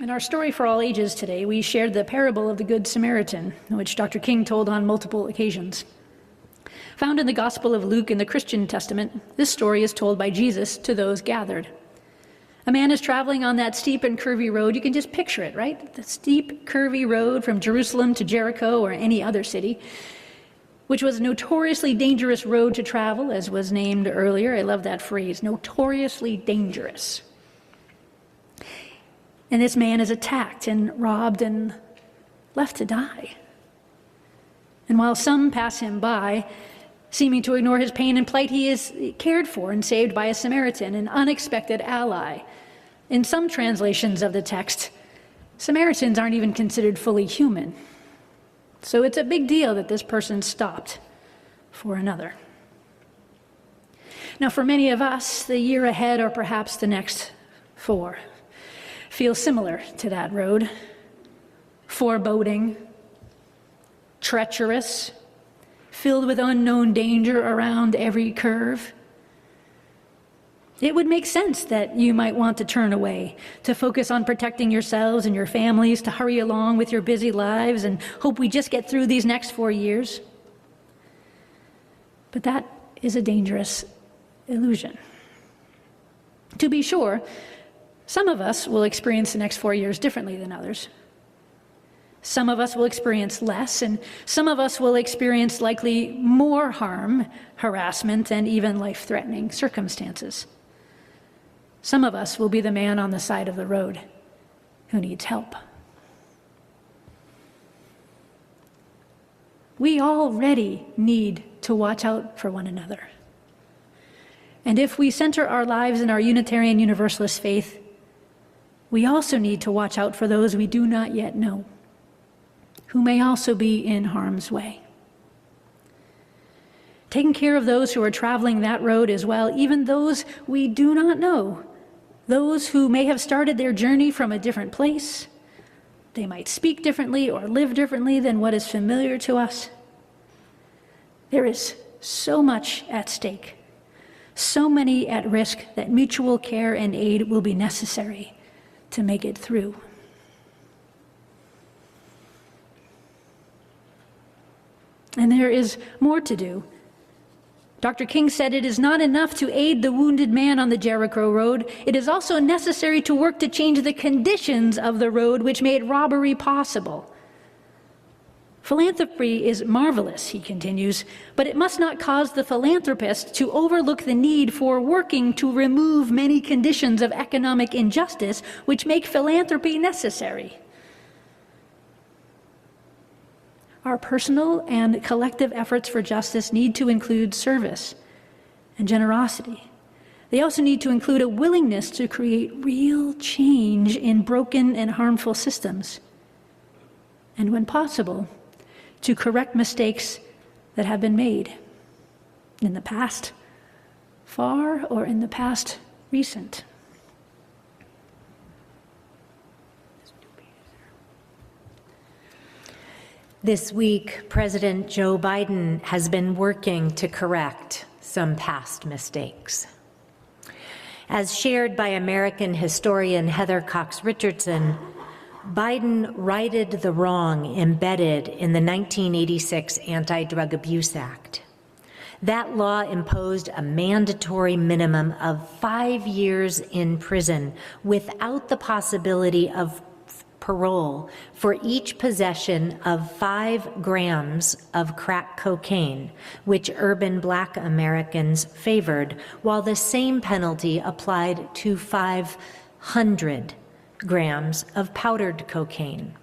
In our story for all ages today, we shared the parable of the Good Samaritan, which Dr. King told on multiple occasions. Found in the Gospel of Luke in the Christian Testament, this story is told by Jesus to those gathered. A man is traveling on that steep and curvy road. You can just picture it, right? The steep, curvy road from Jerusalem to Jericho or any other city, which was a notoriously dangerous road to travel, as was named earlier. I love that phrase, notoriously dangerous. And this man is attacked and robbed and left to die. And while some pass him by, seeming to ignore his pain and plight, he is cared for and saved by a Samaritan, an unexpected ally. In some translations of the text, Samaritans aren't even considered fully human. So it's a big deal that this person stopped for another. Now, for many of us, the year ahead, or perhaps the next 4, feels similar to that road. Foreboding, treacherous, filled with unknown danger around every curve. It would make sense that you might want to turn away, to focus on protecting yourselves and your families, to hurry along with your busy lives and hope we just get through these next 4 years. But that is a dangerous illusion. To be sure, some of us will experience the next 4 years differently than others. Some of us will experience less, and some of us will experience likely more harm, harassment, and even life-threatening circumstances. Some of us will be the man on the side of the road who needs help. We already need to watch out for one another. And if we center our lives in our Unitarian Universalist faith, we also need to watch out for those we do not yet know, who may also be in harm's way. Taking care of those who are traveling that road as well, even those we do not know, those who may have started their journey from a different place. They might speak differently or live differently than what is familiar to us. There is so much at stake, so many at risk that mutual care and aid will be necessary to make it through. And there is more to do. Dr. King said it is not enough to aid the wounded man on the Jericho road. It is also necessary to work to change the conditions of the road which made robbery possible. Philanthropy is marvelous, he continues, but it must not cause the philanthropist to overlook the need for working to remove many conditions of economic injustice which make philanthropy necessary. Our personal and collective efforts for justice need to include service and generosity. They also need to include a willingness to create real change in broken and harmful systems. And when possible, to correct mistakes that have been made in the past, far, or in the past recent. This week, President Joe Biden has been working to correct some past mistakes. As shared by American historian Heather Cox Richardson, Biden righted the wrong embedded in the 1986 Anti-Drug Abuse Act. That law imposed a mandatory minimum of 5 years in prison without the possibility of parole for each possession of 5 grams of crack cocaine, which urban Black Americans favored, while the same penalty applied to 500 grams of powdered cocaine,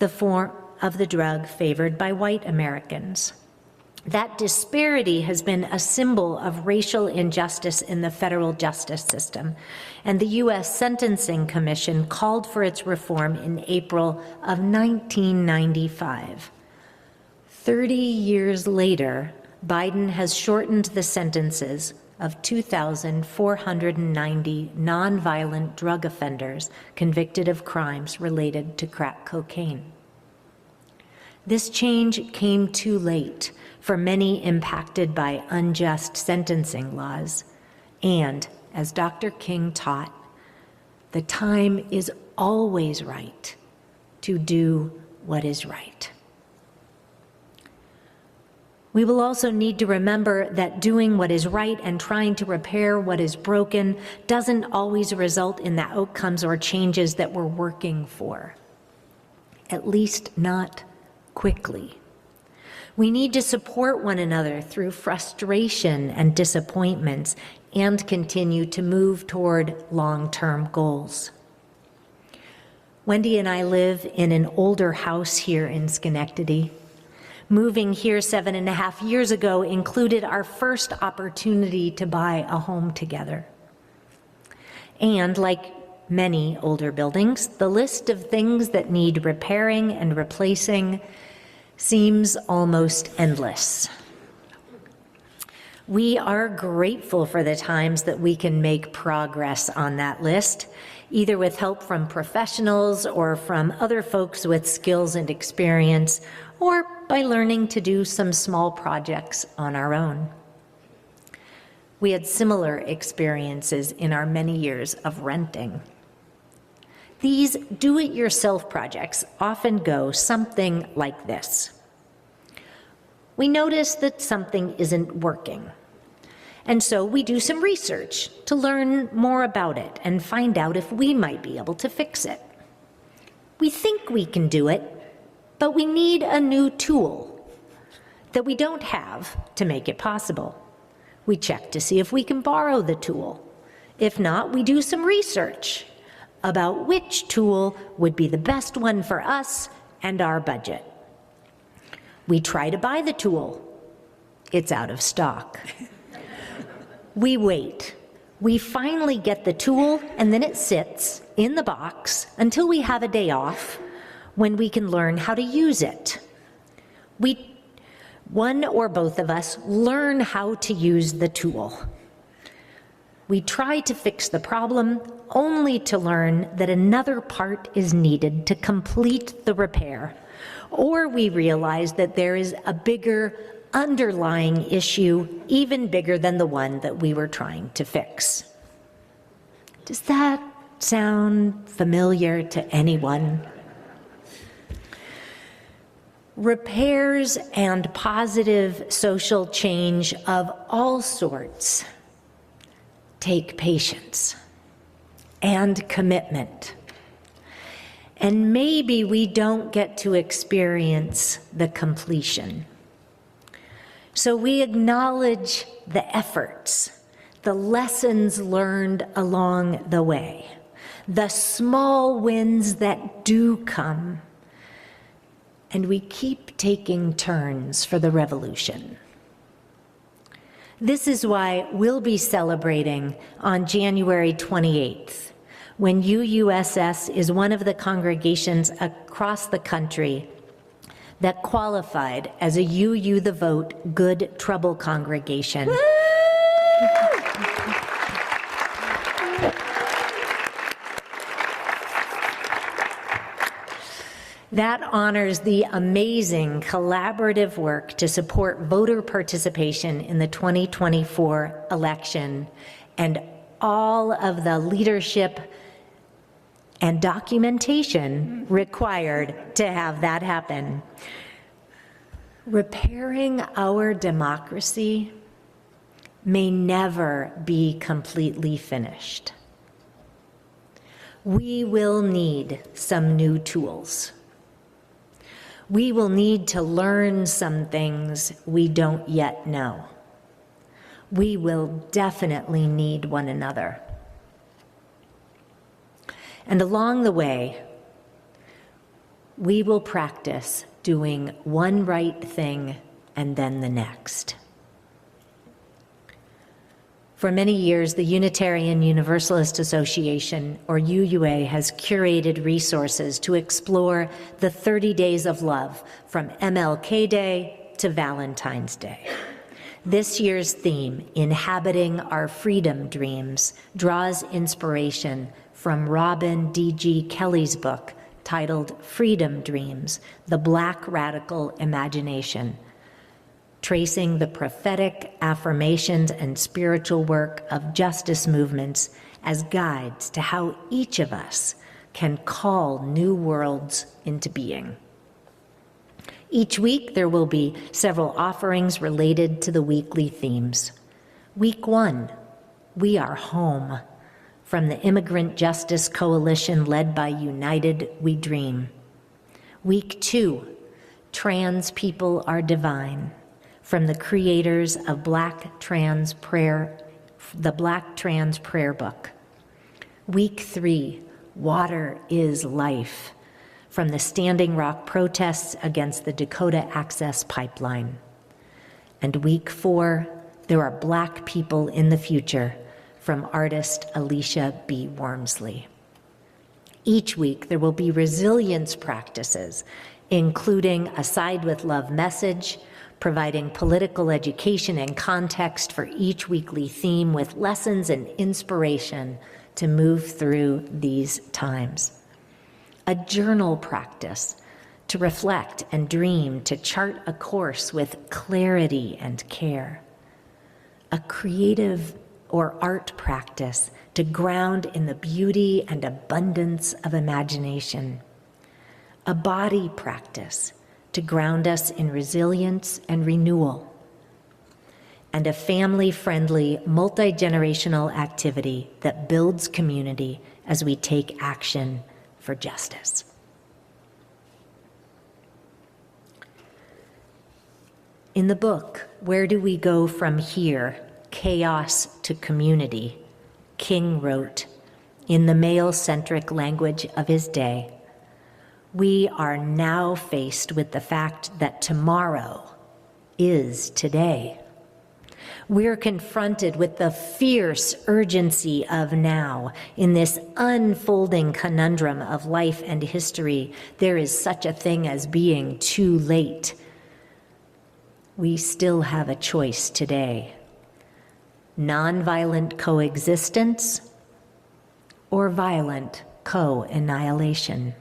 the form of the drug favored by white Americans. That disparity has been a symbol of racial injustice in the federal justice system, and the U.S. Sentencing Commission called for its reform in April of 1995. 30 years later, Biden has shortened the sentences of 2,490 nonviolent drug offenders convicted of crimes related to crack cocaine. This change came too late for many impacted by unjust sentencing laws, and, as Dr. King taught, the time is always right to do what is right. We will also need to remember that doing what is right and trying to repair what is broken doesn't always result in the outcomes or changes that we're working for, at least not quickly. We need to support one another through frustration and disappointments and continue to move toward long-term goals. Wendy and I live in an older house here in Schenectady. Moving here 7.5 years ago included our first opportunity to buy a home together. And like many older buildings, the list of things that need repairing and replacing seems almost endless. We are grateful for the times that we can make progress on that list, either with help from professionals or from other folks with skills and experience, or by learning to do some small projects on our own. We had similar experiences in our many years of renting. These do-it-yourself projects often go something like this. We notice that something isn't working, and so we do some research to learn more about it and find out if we might be able to fix it. We think we can do it, but we need a new tool that we don't have to make it possible. We check to see if we can borrow the tool. If not, we do some research about which tool would be the best one for us and our budget. We try to buy the tool. It's out of stock. We wait. We finally get the tool, and then it sits in the box until we have a day off when we can learn how to use it. One or both of us learn how to use the tool. We try to fix the problem only to learn that another part is needed to complete the repair, or we realize that there is a bigger underlying issue, even bigger than the one that we were trying to fix. Does that sound familiar to anyone? Repairs and positive social change of all sorts take patience and commitment. And maybe we don't get to experience the completion. So we acknowledge the efforts, the lessons learned along the way, the small wins that do come, and we keep taking turns for the revolution. This is why we'll be celebrating on January 28th, when UUSS is one of the congregations across the country that qualified as a UU the Vote Good Trouble congregation. That honors the amazing collaborative work to support voter participation in the 2024 election and all of the leadership and documentation required to have that happen. Repairing our democracy may never be completely finished. We will need some new tools. We will need to learn some things we don't yet know. We will definitely need one another. And along the way, we will practice doing one right thing and then the next. For many years, the Unitarian Universalist Association, or UUA, has curated resources to explore the 30 days of love from MLK Day to Valentine's Day. This year's theme, Inhabiting Our Freedom Dreams, draws inspiration from Robin D.G. Kelly's book titled Freedom Dreams, The Black Radical Imagination, tracing the prophetic affirmations and spiritual work of justice movements as guides to how each of us can call new worlds into being. Each week, there will be several offerings related to the weekly themes. Week 1, We Are Home, from the Immigrant Justice Coalition led by United We Dream. Week 2, Trans People Are Divine, from the creators of the Black Trans Prayer Book. Week 3, Water is Life, from the Standing Rock protests against the Dakota Access Pipeline. And week 4, There Are Black People in the Future, from artist Alicia B. Wormsley. Each week, there will be resilience practices, including a Side with Love message, providing political education and context for each weekly theme with lessons and inspiration to move through these times. A journal practice to reflect and dream, to chart a course with clarity and care. A creative or art practice to ground in the beauty and abundance of imagination. A body practice to ground us in resilience and renewal. And a family-friendly, multi-generational activity that builds community as we take action for justice. In the book, Where Do We Go From Here? Chaos to Community, King wrote, in the male-centric language of his day, we are now faced with the fact that tomorrow is today. We're confronted with the fierce urgency of now. In this unfolding conundrum of life and history, there is such a thing as being too late. We still have a choice today. Nonviolent coexistence or violent co-annihilation.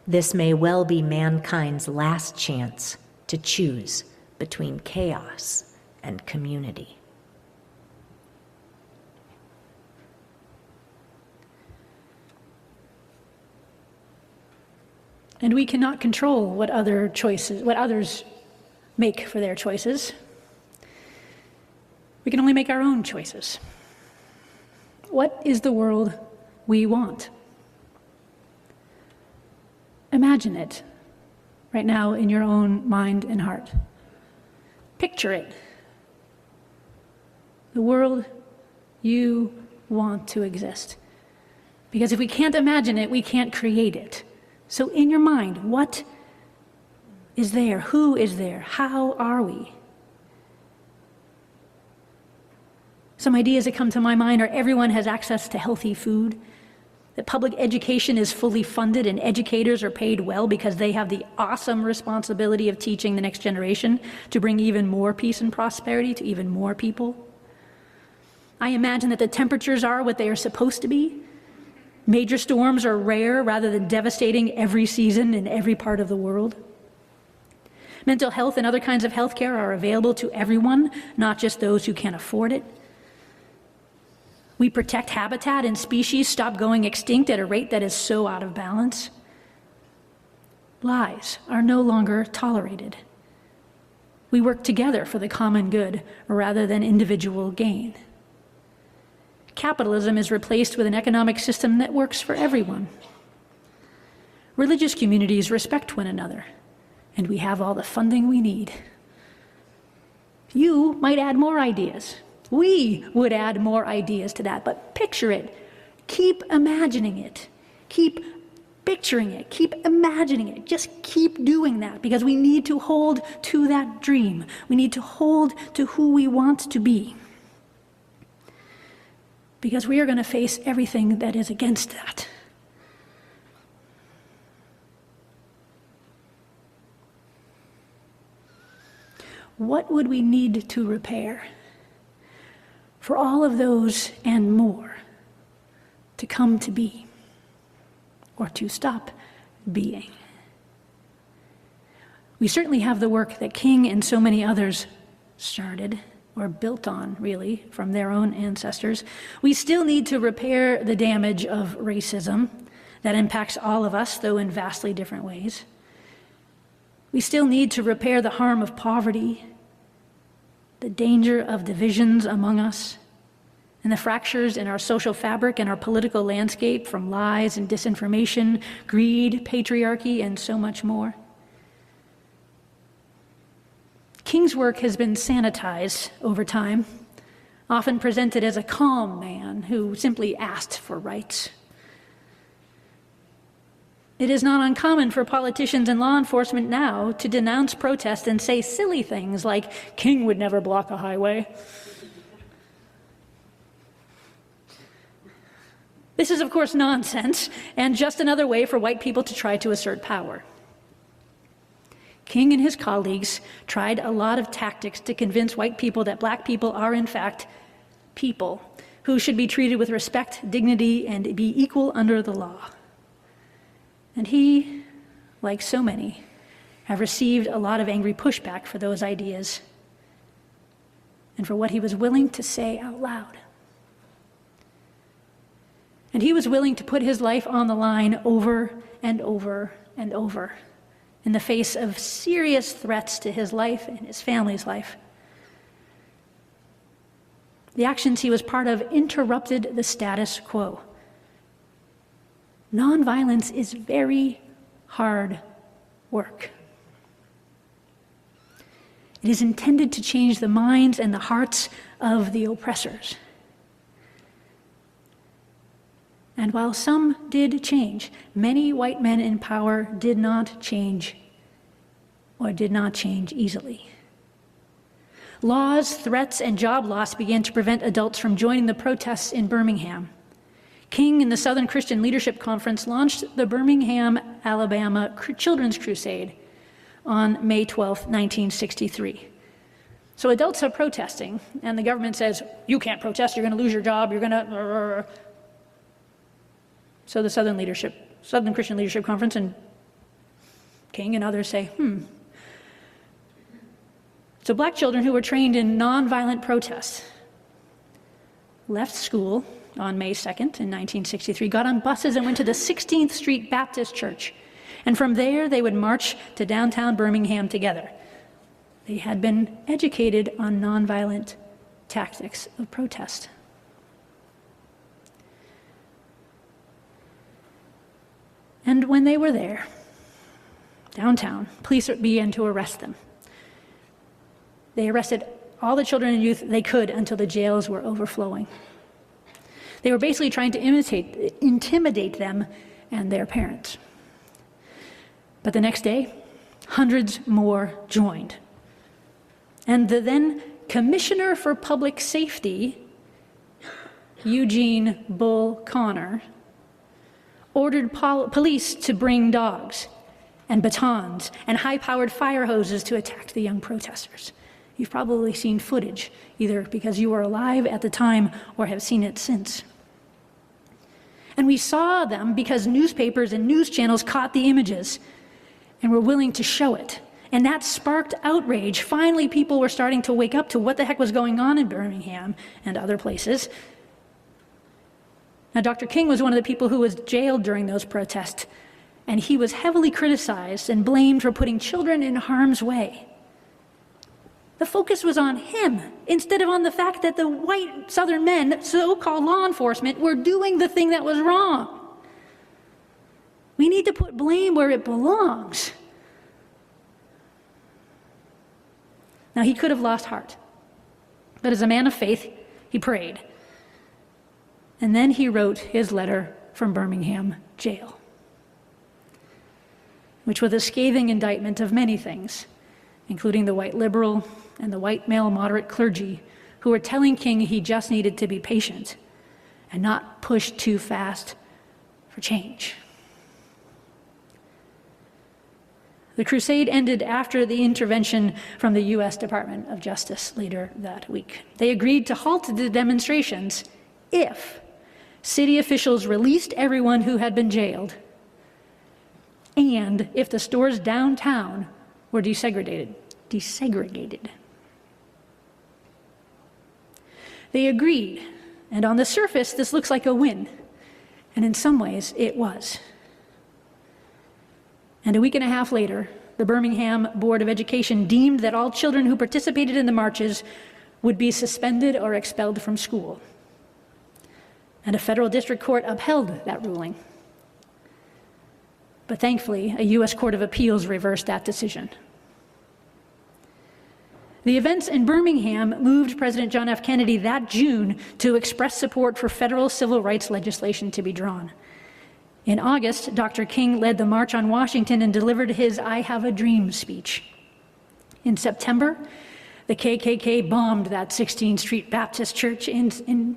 This may well be mankind's last chance to choose between chaos and community. And we cannot control what others make for their choices. We can only make our own choices. What is the world we want? Imagine it right now in your own mind and heart. Picture it. The world you want to exist. Because if we can't imagine it, we can't create it. So in your mind, what is there? Who is there? How are we? Some ideas that come to my mind are everyone has access to healthy food, that public education is fully funded and educators are paid well because they have the awesome responsibility of teaching the next generation to bring even more peace and prosperity to even more people. I imagine that the temperatures are what they are supposed to be. Major storms are rare rather than devastating every season in every part of the world. Mental health and other kinds of health care are available to everyone, not just those who can afford it. We protect habitat and species stop going extinct at a rate that is so out of balance. Lies are no longer tolerated. We work together for the common good rather than individual gain. Capitalism is replaced with an economic system that works for everyone. Religious communities respect one another, and we have all the funding we need. You might add more ideas. We would add more ideas to that, but picture it. Keep imagining it. Keep picturing it. Keep imagining it. Just keep doing that, because we need to hold to that dream. We need to hold to who we want to be, because we are going to face everything that is against that. What would we need to repair for all of those and more to come to be, or to stop being? We certainly have the work that King and so many others started. or built on, really, from their own ancestors. We still need to repair the damage of racism that impacts all of us, though in vastly different ways. We still need to repair the harm of poverty, the danger of divisions among us, and the fractures in our social fabric and our political landscape from lies and disinformation, greed, patriarchy, and so much more. King's work has been sanitized over time, often presented as a calm man who simply asked for rights. It is not uncommon for politicians and law enforcement now to denounce protest and say silly things like, King would never block a highway. This is, of course, nonsense, and just another way for white people to try to assert power. King and his colleagues tried a lot of tactics to convince white people that black people are, in fact, people who should be treated with respect, dignity, and be equal under the law. And he, like so many, have received a lot of angry pushback for those ideas and for what he was willing to say out loud. And he was willing to put his life on the line over and over and over in the face of serious threats to his life and his family's life. The actions he was part of interrupted the status quo. Nonviolence is very hard work. It is intended to change the minds and the hearts of the oppressors. And while some did change, many white men in power did not change, or did not change easily. Laws, threats, and job loss began to prevent adults from joining the protests in Birmingham. King and the Southern Christian Leadership Conference launched the Birmingham, Alabama Children's Crusade on May 12, 1963. So adults are protesting, and the government says, you can't protest, you're going to lose your job, you're going to... So the Southern Christian Leadership Conference and King and others say, So black children who were trained in nonviolent protest left school on May 2nd in 1963, got on buses and went to the 16th Street Baptist Church. And from there, they would march to downtown Birmingham together. They had been educated on nonviolent tactics of protest. And when they were there, downtown, police began to arrest them. They arrested all the children and youth they could until the jails were overflowing. They were basically trying to intimidate them and their parents. But the next day, hundreds more joined. And the then Commissioner for Public Safety, Eugene Bull Connor, ordered police to bring dogs and batons and high-powered fire hoses to attack the young protesters. You've probably seen footage, either because you were alive at the time or have seen it since. And we saw them because newspapers and news channels caught the images and were willing to show it. And that sparked outrage. Finally, people were starting to wake up to what the heck was going on in Birmingham and other places. Now, Dr. King was one of the people who was jailed during those protests, and he was heavily criticized and blamed for putting children in harm's way. The focus was on him, instead of on the fact that the white Southern men, so-called law enforcement, were doing the thing that was wrong. We need to put blame where it belongs. Now, he could have lost heart, but as a man of faith, he prayed. And then he wrote his letter from Birmingham jail, which was a scathing indictment of many things, including the white liberal and the white male moderate clergy who were telling King he just needed to be patient and not push too fast for change. The crusade ended after the intervention from the U.S. Department of Justice later that week. They agreed to halt the demonstrations if city officials released everyone who had been jailed and if the stores downtown were desegregated. They agreed, and on the surface, this looks like a win. And in some ways, it was. And a week and a half later, the Birmingham Board of Education deemed that all children who participated in the marches would be suspended or expelled from school. And a federal district court upheld that ruling. But thankfully, a U.S. Court of Appeals reversed that decision. The events in Birmingham moved President John F. Kennedy that June to express support for federal civil rights legislation to be drawn. In August, Dr. King led the March on Washington and delivered his I Have a Dream speech. In September, the KKK bombed that 16th Street Baptist Church in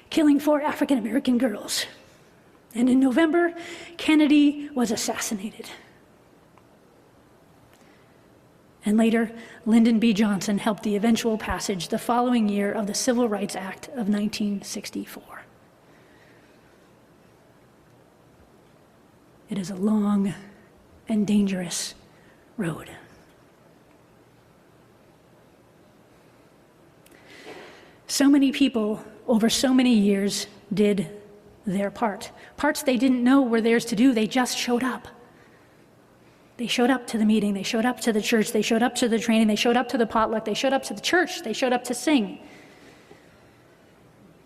killing 4 African American girls. And in November, Kennedy was assassinated. And later, Lyndon B. Johnson helped the eventual passage the following year of the Civil Rights Act of 1964. It is a long and dangerous road. So many people over so many years did their part. Parts they didn't know were theirs to do, they just showed up. They showed up to the meeting, they showed up to the church, they showed up to the training, they showed up to the potluck, they showed up to the church, they showed up to sing.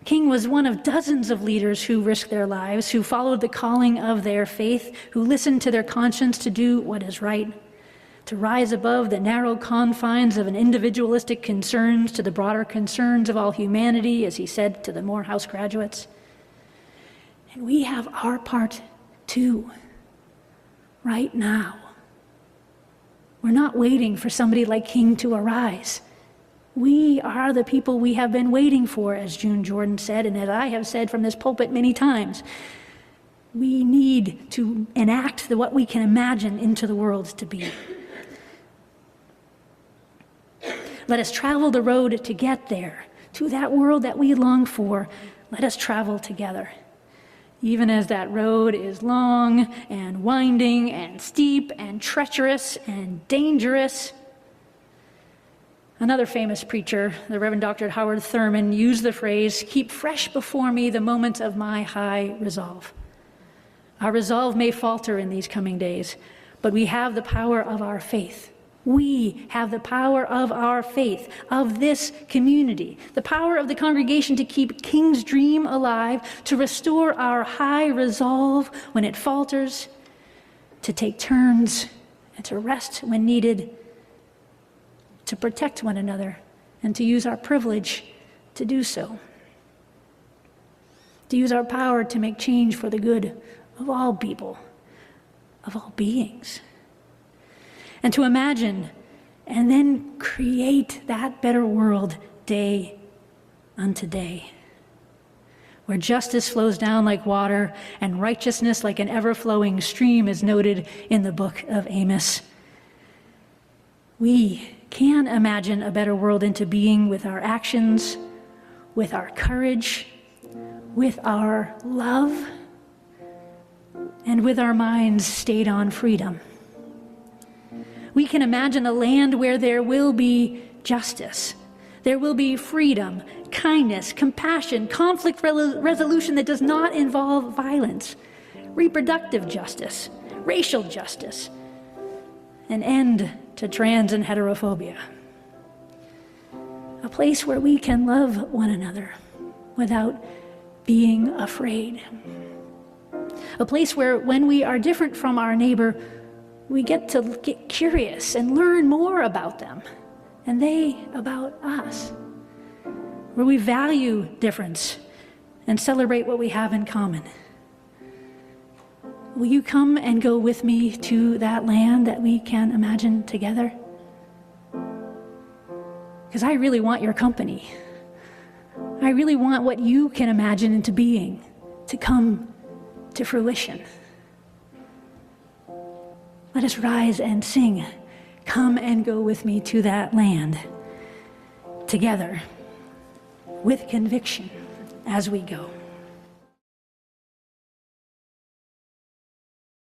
King was one of dozens of leaders who risked their lives, who followed the calling of their faith, who listened to their conscience to do what is right, to rise above the narrow confines of an individualistic concerns to the broader concerns of all humanity, as he said to the Morehouse graduates. And we have our part too, right now. We're not waiting for somebody like King to arise. We are the people we have been waiting for, as June Jordan said, and as I have said from this pulpit many times. We need to enact what we can imagine into the world to be. Let us travel the road to get there, to that world that we long for. Let us travel together. Even as that road is long and winding and steep and treacherous and dangerous. Another famous preacher, the Reverend Dr. Howard Thurman, used the phrase, "Keep fresh before me the moment of my high resolve." Our resolve may falter in these coming days, but we have the power of our faith. We have the power of our faith, of this community, the power of the congregation to keep King's dream alive, to restore our high resolve when it falters, to take turns, and to rest when needed, to protect one another, and to use our privilege to do so. To use our power to make change for the good of all people, of all beings. And to imagine and then create that better world day unto day, where justice flows down like water and righteousness like an ever-flowing stream, is noted in the book of Amos. We can imagine a better world into being with our actions, with our courage, with our love, and with our minds stayed on freedom. We can imagine a land where there will be justice. There will be freedom, kindness, compassion, conflict resolution that does not involve violence, reproductive justice, racial justice, an end to trans and heterophobia. A place where we can love one another without being afraid. A place where when we are different from our neighbor, we get to get curious and learn more about them, and they about us. Where we value difference and celebrate what we have in common. Will you come and go with me to that land that we can imagine together? Because I really want your company. I really want what you can imagine into being to come to fruition. Let us rise and sing, "Come and go with me to that land," together, with conviction as we go.